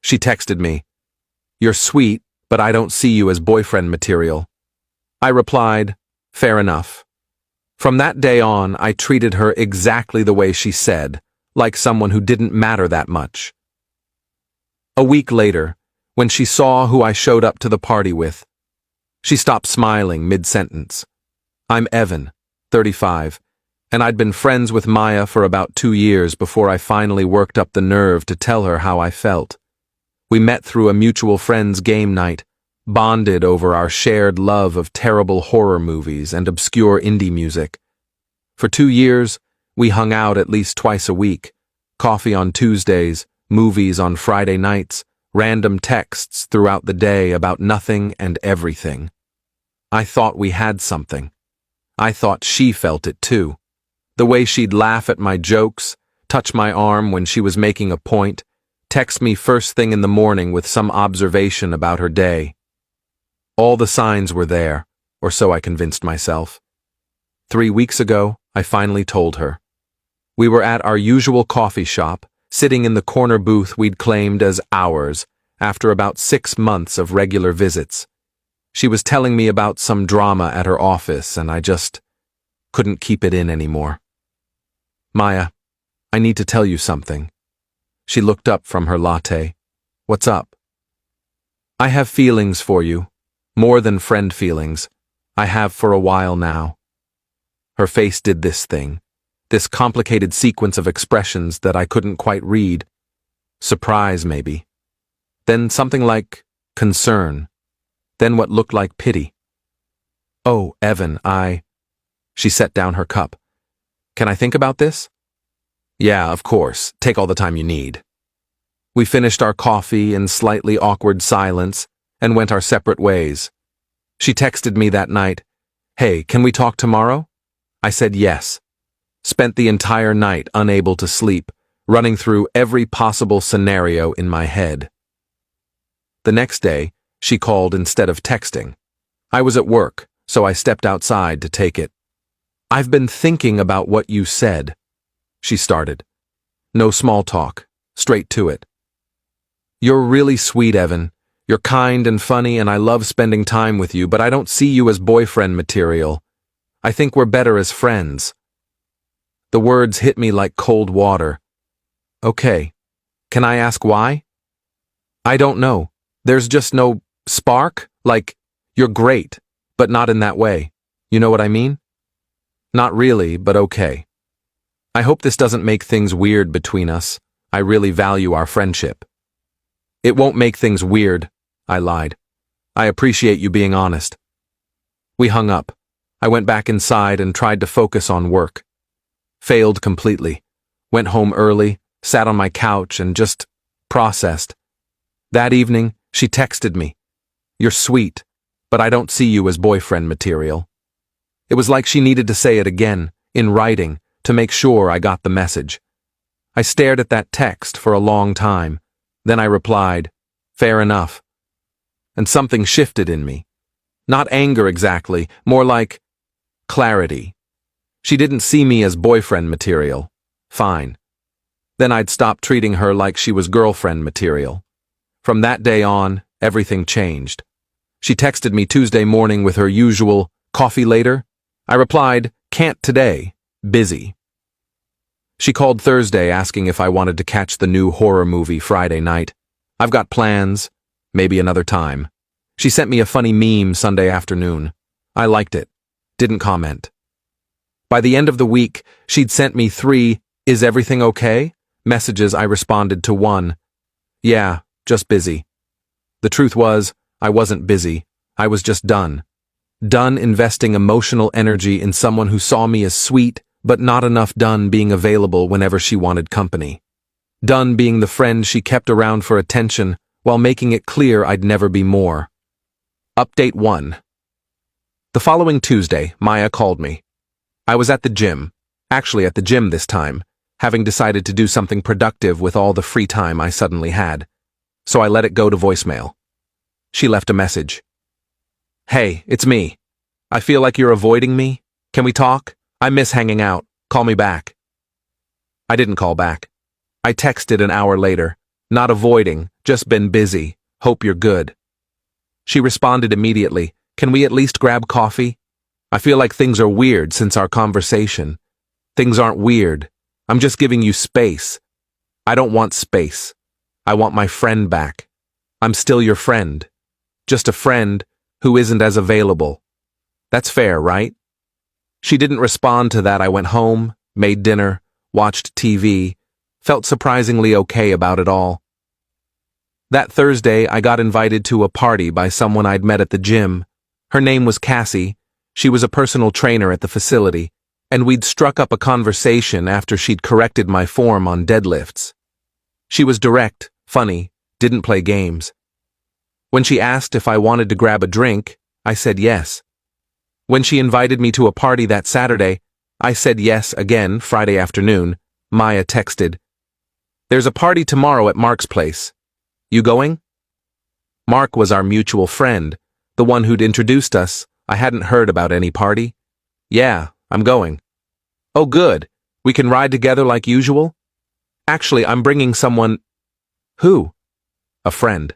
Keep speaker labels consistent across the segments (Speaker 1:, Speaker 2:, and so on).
Speaker 1: She texted me, "You're sweet, but I don't see you as boyfriend material." I replied, "Fair enough." From that day on, I treated her exactly the way she said, like someone who didn't matter that much. A week later, when she saw who I showed up to the party with, she stopped smiling mid-sentence. I'm Evan, 35, and I'd been friends with Maya for about 2 years before I finally worked up the nerve to tell her how I felt. We met through a mutual friend's game night, bonded over our shared love of terrible horror movies and obscure indie music. For 2 years, we hung out at least twice a week, coffee on Tuesdays, movies on Friday nights, random texts throughout the day about nothing and everything. I thought we had something. I thought she felt it too. The way she'd laugh at my jokes, touch my arm when she was making a point, text me first thing in the morning with some observation about her day. All the signs were there, or so I convinced myself. 3 weeks ago, I finally told her. We were at our usual coffee shop, sitting in the corner booth we'd claimed as ours after about 6 months of regular visits. She was telling me about some drama at her office, and I just couldn't keep it in anymore. "Maya, I need to tell you something." She looked up from her latte. "What's up?" "I have feelings for you, more than friend feelings. I have for a while now." Her face did this thing, this complicated sequence of expressions that I couldn't quite read. Surprise, maybe. Then something like concern. Then what looked like pity. "Oh, Evan, She set down her cup. "Can I think about this?" "Yeah, of course. Take all the time you need." We finished our coffee in slightly awkward silence and went our separate ways. She texted me that night, "Hey, can we talk tomorrow?" I said yes. Spent the entire night unable to sleep, running through every possible scenario in my head. The next day, she called instead of texting. I was at work, so I stepped outside to take it. "I've been thinking about what you said," she started. No small talk, straight to it. "You're really sweet, Evan. You're kind and funny, and I love spending time with you, but I don't see you as boyfriend material. I think we're better as friends." The words hit me like cold water. "Okay. Can I ask why?" "I don't know. There's just no spark? Like, you're great, but not in that way. You know what I mean?" "Not really, but okay. I hope this doesn't make things weird between us. I really value our friendship." "It won't make things weird," I lied. "I appreciate you being honest." We hung up. I went back inside and tried to focus on work. Failed completely. Went home early, sat on my couch, and just processed. That evening, she texted me, "You're sweet, but I don't see you as boyfriend material." It was like she needed to say it again, in writing, to make sure I got the message. I stared at that text for a long time. Then I replied, "Fair enough." And something shifted in me. Not anger exactly, more like clarity. She didn't see me as boyfriend material. Fine. Then I'd stop treating her like she was girlfriend material. From that day on, everything changed. She texted me Tuesday morning with her usual, "Coffee later?" I replied, "Can't today. Busy." She called Thursday asking if I wanted to catch the new horror movie Friday night. "I've got plans. Maybe another time." She sent me a funny meme Sunday afternoon. I liked it. Didn't comment. By the end of the week, she'd sent me 3 "Is everything okay?" messages. I responded to 1. "Yeah, just busy." The truth was, I wasn't busy. I was just done. Done investing emotional energy in someone who saw me as sweet, but not enough done being available whenever she wanted company. Done being the friend she kept around for attention while making it clear I'd never be more. Update 1. The following Tuesday, Maya called me. I was at the gym, actually at the gym this time, having decided to do something productive with all the free time I suddenly had. So I let it go to voicemail. She left a message. "Hey, it's me. I feel like you're avoiding me. Can we talk? I miss hanging out. Call me back." I didn't call back. I texted an hour later. Not avoiding, just been busy. Hope you're good. She responded immediately, can we at least grab coffee? I feel like things are weird since our conversation. Things aren't weird. I'm just giving you space. I don't want space. I want my friend back. I'm still your friend. Just a friend who isn't as available. That's fair, right? She didn't respond to that. I went home, made dinner, watched TV, felt surprisingly okay about it all. That Thursday, I got invited to a party by someone I'd met at the gym. Her name was Cassie. She was a personal trainer at the facility, and we'd struck up a conversation after she'd corrected my form on deadlifts. She was direct, funny, didn't play games. When she asked if I wanted to grab a drink, I said yes. When she invited me to a party that Saturday, I said yes again. Friday afternoon, Maya texted, "There's a party tomorrow at Mark's place. You going?" Mark was our mutual friend, the one who'd introduced us. I hadn't heard about any party. "Yeah, I'm going." "Oh, good. We can ride together like usual?" "Actually, I'm bringing someone." "Who?" "A friend."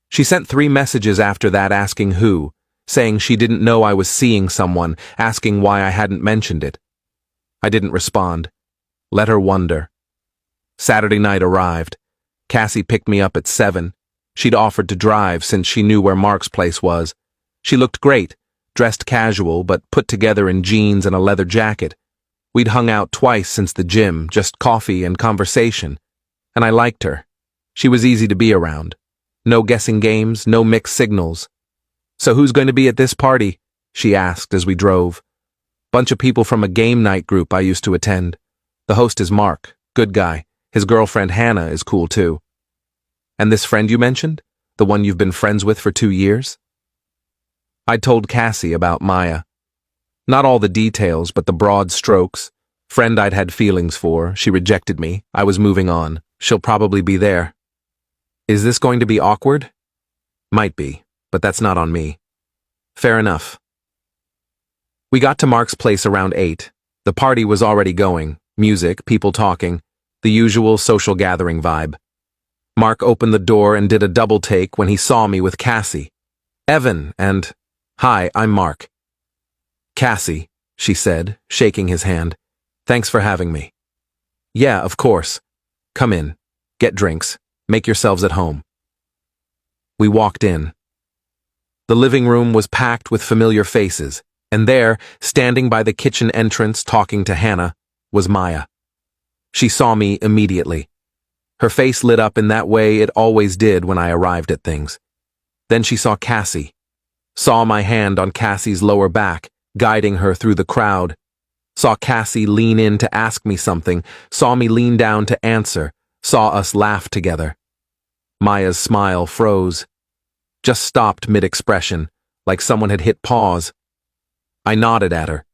Speaker 1: She sent 3 messages after that asking who, saying she didn't know I was seeing someone, asking why I hadn't mentioned it. I didn't respond. Let her wonder. Saturday night arrived. Cassie picked me up at 7. She'd offered to drive since she knew where Mark's place was. She looked great, dressed casual but put together in jeans and a leather jacket. We'd hung out twice since the gym, just coffee and conversation. And I liked her. She was easy to be around. No guessing games, no mixed signals. "So who's going to be at this party?" she asked as we drove. "Bunch of people from a game night group I used to attend. The host is Mark, good guy. His girlfriend Hannah is cool too." "And this friend you mentioned? The one you've been friends with for 2 years?" I told Cassie about Maya. Not all the details, but the broad strokes. Friend I'd had feelings for, she rejected me, I was moving on. She'll probably be there. "Is this going to be awkward?" "Might be, but that's not on me." "Fair enough." We got to Mark's place around 8. The party was already going. Music, people talking. The usual social gathering vibe. Mark opened the door and did a double take when he saw me with Cassie. "Evan, and..." "Hi, I'm Mark." "Cassie," she said, shaking his hand. "Thanks for having me." "Yeah, of course. Come in. Get drinks. Make yourselves at home." We walked in. The living room was packed with familiar faces, and there, standing by the kitchen entrance talking to Hannah, was Maya. She saw me immediately. Her face lit up in that way it always did when I arrived at things. Then she saw Cassie. Saw my hand on Cassie's lower back, guiding her through the crowd. Saw Cassie lean in to ask me something, saw me lean down to answer, saw us laugh together. Maya's smile froze. Just stopped mid-expression, like someone had hit pause. I nodded at her,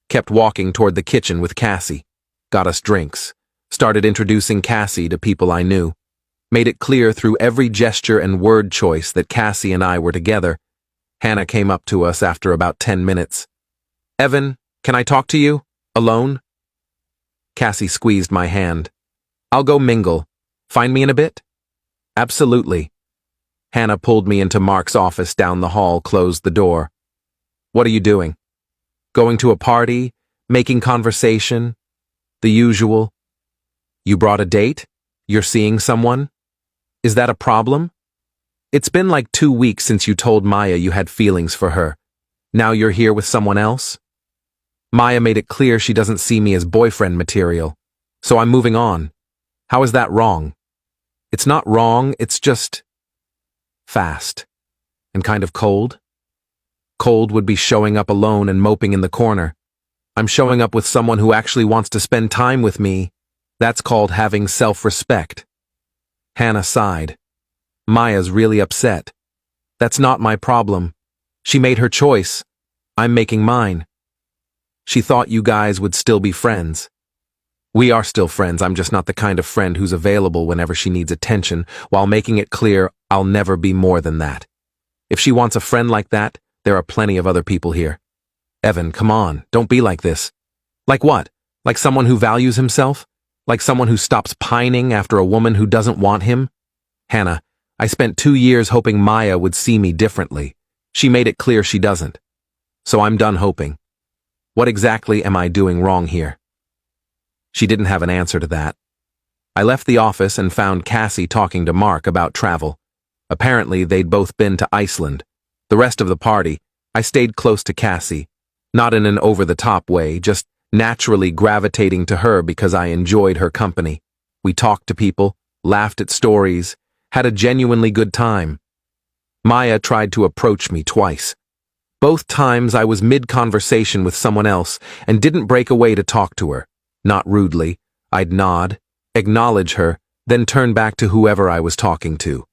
Speaker 1: kept walking toward the kitchen with Cassie, got us drinks, started introducing Cassie to people I knew, made it clear through every gesture and word choice that Cassie and I were together. Hannah came up to us after about 10 minutes. "Evan, can I talk to you? Alone?" Cassie squeezed my hand. "I'll go mingle. Find me in a bit?" "Absolutely." Hannah pulled me into Mark's office down the hall, closed the door. "What are you doing?" "Going to a party? Making conversation? The usual." "You brought a date? You're seeing someone? Is that a problem?" "It's been like 2 weeks since you told Maya you had feelings for her. Now you're here with someone else?" Maya made it clear she doesn't see me as boyfriend material, so I'm moving on. How is that wrong? It's not wrong, it's just... fast. And kind of cold. Cold would be showing up alone and moping in the corner. I'm showing up with someone who actually wants to spend time with me. That's called having self-respect. Hannah sighed. Maya's really upset. That's not my problem. She made her choice. I'm making mine. She thought you guys would still be friends. We are still friends, I'm just not the kind of friend who's available whenever she needs attention, while making it clear I'll never be more than that. If she wants a friend like that, there are plenty of other people here. Evan, come on, don't be like this. Like what? Like someone who values himself? Like someone who stops pining after a woman who doesn't want him? Hannah, I spent 2 years hoping Maya would see me differently. She made it clear she doesn't. So I'm done hoping. What exactly am I doing wrong here? She didn't have an answer to that. I left the office and found Cassie talking to Mark about travel. Apparently, they'd both been to Iceland. The rest of the party, I stayed close to Cassie, not in an over-the-top way, just naturally gravitating to her because I enjoyed her company. We talked to people, laughed at stories, had a genuinely good time. Maya tried to approach me twice. Both times I was mid-conversation with someone else and didn't break away to talk to her. Not rudely, I'd nod, acknowledge her, then turn back to whoever I was talking to.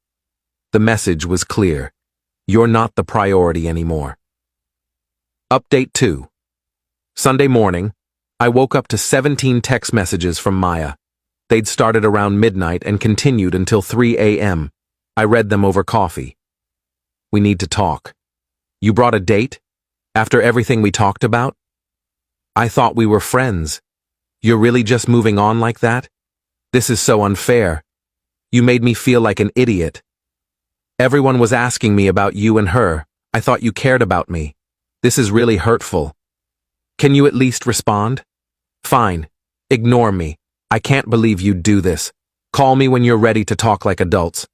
Speaker 1: The message was clear. You're not the priority anymore. Update 2. Sunday morning, I woke up to 17 text messages from Maya. They'd started around midnight and continued until 3 a.m. I read them over coffee. We need to talk. You brought a date? After everything we talked about? I thought we were friends. You're really just moving on like that? This is so unfair. You made me feel like an idiot. Everyone was asking me about you and her. I thought you cared about me. This is really hurtful. Can you at least respond? Fine. Ignore me. I can't believe you'd do this. Call me when you're ready to talk like adults.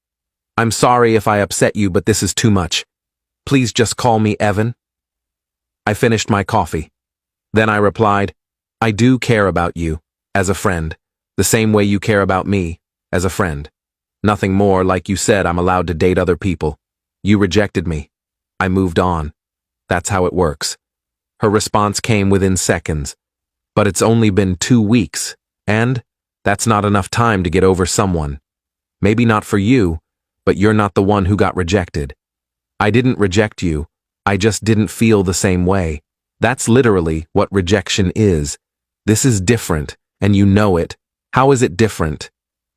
Speaker 1: I'm sorry if I upset you, but this is too much. Please just call me Evan. I finished my coffee. Then I replied, I do care about you, as a friend, the same way you care about me, as a friend. Nothing more. Like you said, I'm allowed to date other people. You rejected me. I moved on. That's how it works. Her response came within seconds. But it's only been 2 weeks, and that's not enough time to get over someone. Maybe not for you, but you're not the one who got rejected. I didn't reject you. I just didn't feel the same way. That's literally what rejection is. This is different, and you know it. How is it different?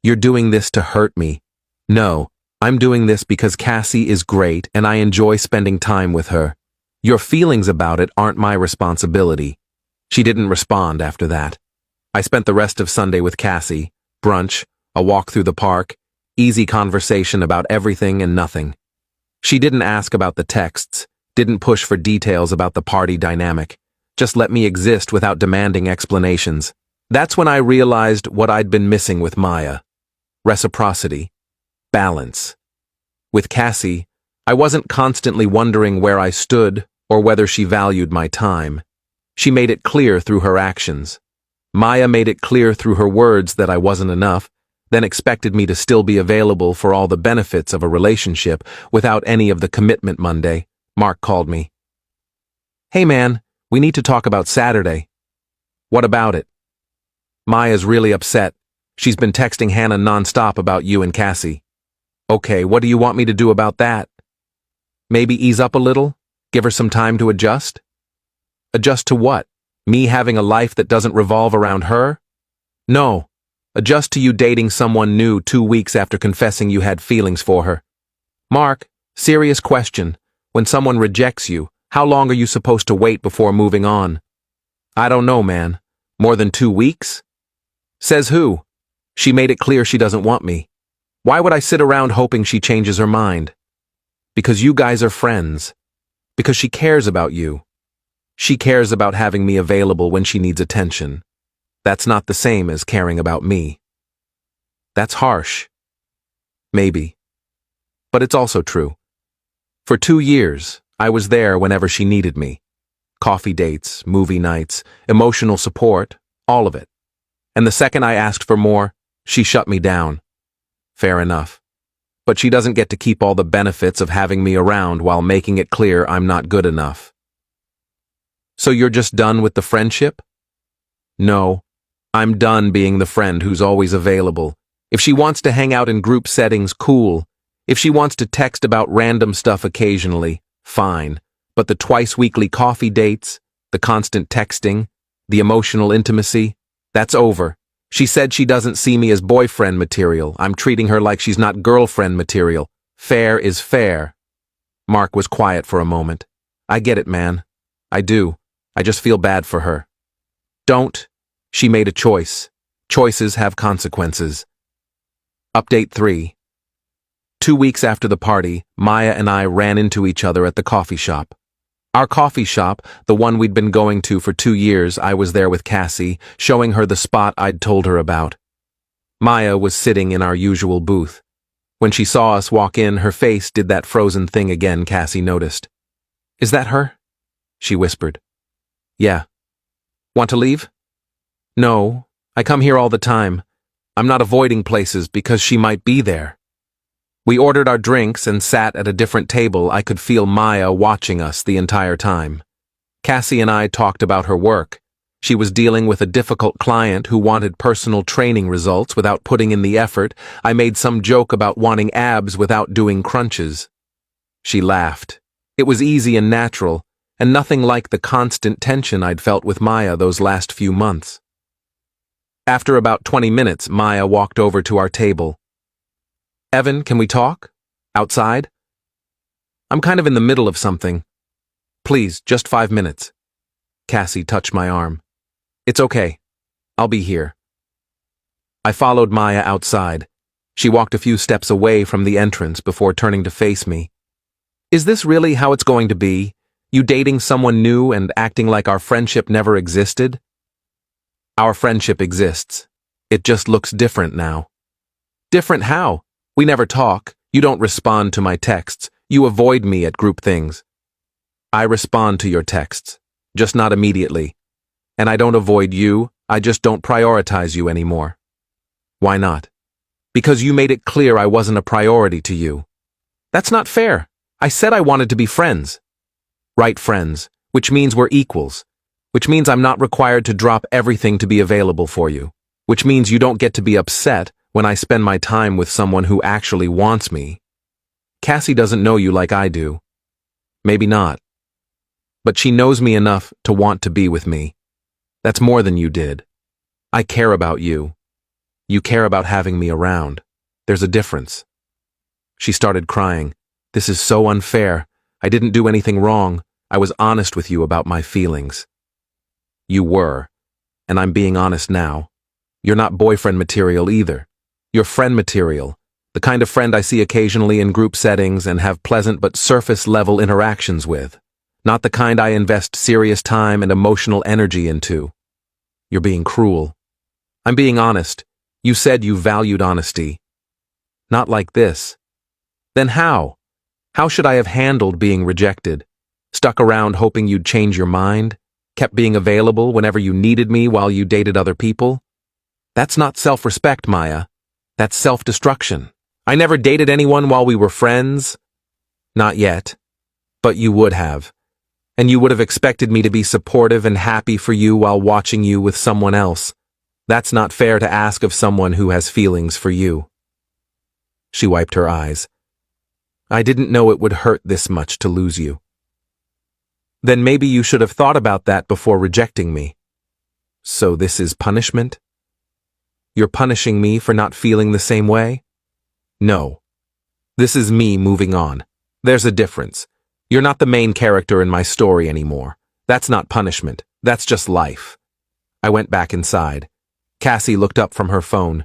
Speaker 1: You're doing this to hurt me. No, I'm doing this because Cassie is great and I enjoy spending time with her. Your feelings about it aren't my responsibility. She didn't respond after that. I spent the rest of Sunday with Cassie, brunch, a walk through the park, easy conversation about everything and nothing. She didn't ask about the texts, didn't push for details about the party dynamic, just let me exist without demanding explanations. That's when I realized what I'd been missing with Maya. Reciprocity. Balance. With Cassie, I wasn't constantly wondering where I stood or whether she valued my time. She made it clear through her actions. Maya made it clear through her words that I wasn't enough, then expected me to still be available for all the benefits of a relationship without any of the commitment. Monday, Mark called me. Hey man, we need to talk about Saturday. What about it? Maya's really upset. She's been texting Hannah nonstop about you and Cassie. Okay, what do you want me to do about that? Maybe ease up a little? Give her some time to adjust? Adjust to what? Me having a life that doesn't revolve around her? No. Adjust to you dating someone new 2 weeks after confessing you had feelings for her. Mark, serious question. When someone rejects you, how long are you supposed to wait before moving on? I don't know, man. More than 2 weeks? Says who? She made it clear she doesn't want me. Why would I sit around hoping she changes her mind? Because you guys are friends. Because she cares about you. She cares about having me available when she needs attention. That's not the same as caring about me. That's harsh. Maybe. But it's also true. For 2 years, I was there whenever she needed me. Coffee dates, movie nights, emotional support, all of it. And the second I asked for more, she shut me down. Fair enough. But she doesn't get to keep all the benefits of having me around while making it clear I'm not good enough. So you're just done with the friendship? No. I'm done being the friend who's always available. If she wants to hang out in group settings, cool. If she wants to text about random stuff occasionally, fine. But the twice-weekly coffee dates, the constant texting, the emotional intimacy, that's over. She said she doesn't see me as boyfriend material. I'm treating her like she's not girlfriend material. Fair is fair. Mark was quiet for a moment. I get it, man. I do. I just feel bad for her. Don't. She made a choice. Choices have consequences. Update 3. 2 weeks after the party, Maya and I ran into each other at the coffee shop. Our coffee shop, the one we'd been going to for 2 years, I was there with Cassie, showing her the spot I'd told her about. Maya was sitting in our usual booth. When she saw us walk in, her face did that frozen thing again Cassie noticed. "Is that her?" she whispered. "Yeah." "Want to leave?" "No, I come here all the time. I'm not avoiding places because she might be there." We ordered our drinks and sat at a different table. I could feel Maya watching us the entire time. Cassie and I talked about her work. She was dealing with a difficult client who wanted personal training results without putting in the effort. I made some joke about wanting abs without doing crunches. She laughed. It was easy and natural, and nothing like the constant tension I'd felt with Maya those last few months. After about 20 minutes, Maya walked over to our table. "Evan, can we talk? Outside? I'm kind of in the middle of something. Please, just 5 minutes." Cassie touched my arm. "It's okay. I'll be here." I followed Maya outside. She walked a few steps away from the entrance before turning to face me. "Is this really how it's going to be? You dating someone new and acting like our friendship never existed?" "Our friendship exists. It just looks different now." "Different how? We never talk. You don't respond to my texts. You avoid me at group things." "I respond to your texts, just not immediately. And I don't avoid you, I just don't prioritize you anymore." "Why not?" "Because you made it clear I wasn't a priority to you." "That's not fair. I said I wanted to be friends." "Right, friends, which means we're equals. Which means I'm not required to drop everything to be available for you. Which means you don't get to be upset when I spend my time with someone who actually wants me. Cassie doesn't know you like I do. Maybe not. But she knows me enough to want to be with me. That's more than you did. I care about you. You care about having me around. There's a difference." She started crying. "This is so unfair. I didn't do anything wrong. I was honest with you about my feelings." "You were. And I'm being honest now. You're not boyfriend material either. You're friend material, the kind of friend I see occasionally in group settings and have pleasant but surface-level interactions with. Not the kind I invest serious time and emotional energy into. You're being cruel. I'm being honest. You said you valued honesty. Not like this. Then how? How should I have handled being rejected? Stuck around hoping you'd change your mind? Kept being available whenever you needed me while you dated other people? That's not self-respect, Maya. That's self-destruction. I never dated anyone while we were friends. Not yet. But you would have. And you would have expected me to be supportive and happy for you while watching you with someone else. That's not fair to ask of someone who has feelings for you." She wiped her eyes. "I didn't know it would hurt this much to lose you." "Then maybe you should have thought about that before rejecting me." "So this is punishment? You're punishing me for not feeling the same way?" "No. This is me moving on. There's a difference. You're not the main character in my story anymore. That's not punishment. That's just life." I went back inside. Cassie looked up from her phone.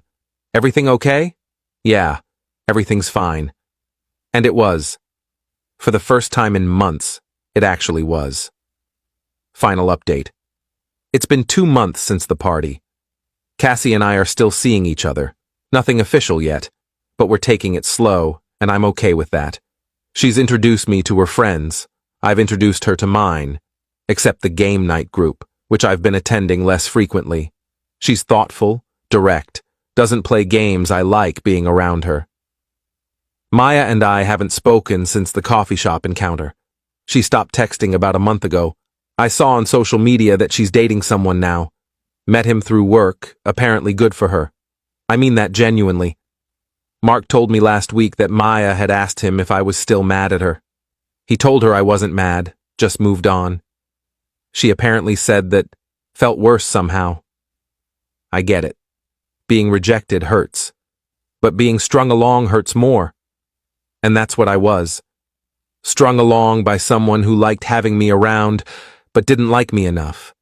Speaker 1: "Everything okay?" "Yeah, everything's fine." And it was. For the first time in months, it actually was. Final update. It's been 2 months since the party. Cassie and I are still seeing each other. Nothing official yet, but we're taking it slow, and I'm okay with that. She's introduced me to her friends. I've introduced her to mine, except the game night group, which I've been attending less frequently. She's thoughtful, direct, doesn't play games. I like being around her. Maya and I haven't spoken since the coffee shop encounter. She stopped texting about a month ago. I saw on social media that she's dating someone now. Met him through work, apparently good for her. I mean that genuinely. Mark told me last week that Maya had asked him if I was still mad at her. He told her I wasn't mad, just moved on. She apparently said that felt worse somehow. I get it. Being rejected hurts. But being strung along hurts more. And that's what I was. Strung along by someone who liked having me around, but didn't like me enough.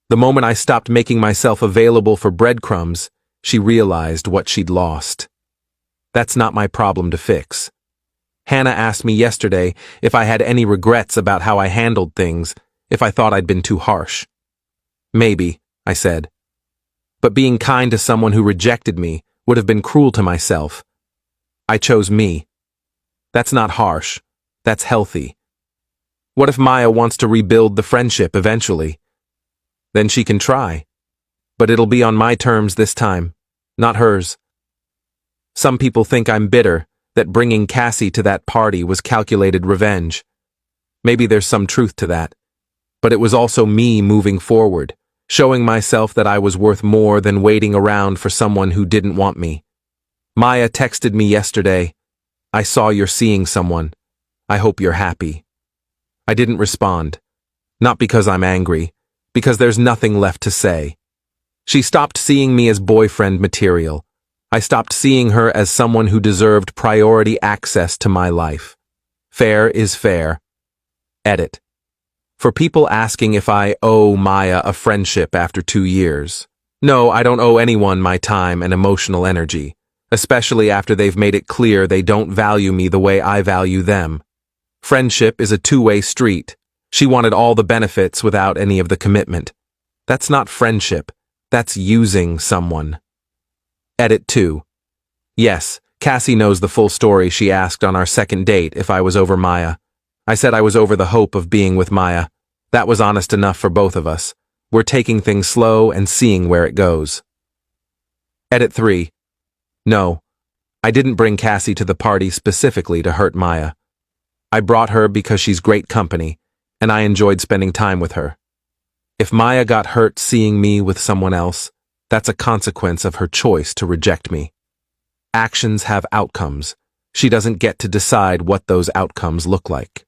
Speaker 1: The moment I stopped making myself available for breadcrumbs, she realized what she'd lost. That's not my problem to fix. Hannah asked me yesterday if I had any regrets about how I handled things, if I thought I'd been too harsh. Maybe, I said. But being kind to someone who rejected me would have been cruel to myself. I chose me. That's not harsh. That's healthy. What if Maya wants to rebuild the friendship eventually? Then she can try. But it'll be on my terms this time, not hers. Some people think I'm bitter, that bringing Cassie to that party was calculated revenge. Maybe there's some truth to that. But it was also me moving forward, showing myself that I was worth more than waiting around for someone who didn't want me. Maya texted me yesterday, "I saw you're seeing someone. I hope you're happy." I didn't respond. Not because I'm angry, because there's nothing left to say. She stopped seeing me as boyfriend material. I stopped seeing her as someone who deserved priority access to my life. Fair is fair. Edit. For people asking if I owe Maya a friendship after 2 years. No, I don't owe anyone my time and emotional energy, especially after they've made it clear they don't value me the way I value them. Friendship is a two-way street. She wanted all the benefits without any of the commitment. That's not friendship. That's using someone. Edit 2. Yes, Cassie knows the full story. She asked on our second date if I was over Maya. I said I was over the hope of being with Maya. That was honest enough for both of us. We're taking things slow and seeing where it goes. Edit 3. No, I didn't bring Cassie to the party specifically to hurt Maya. I brought her because she's great company, and I enjoyed spending time with her. If Maya got hurt seeing me with someone else, that's a consequence of her choice to reject me. Actions have outcomes. She doesn't get to decide what those outcomes look like.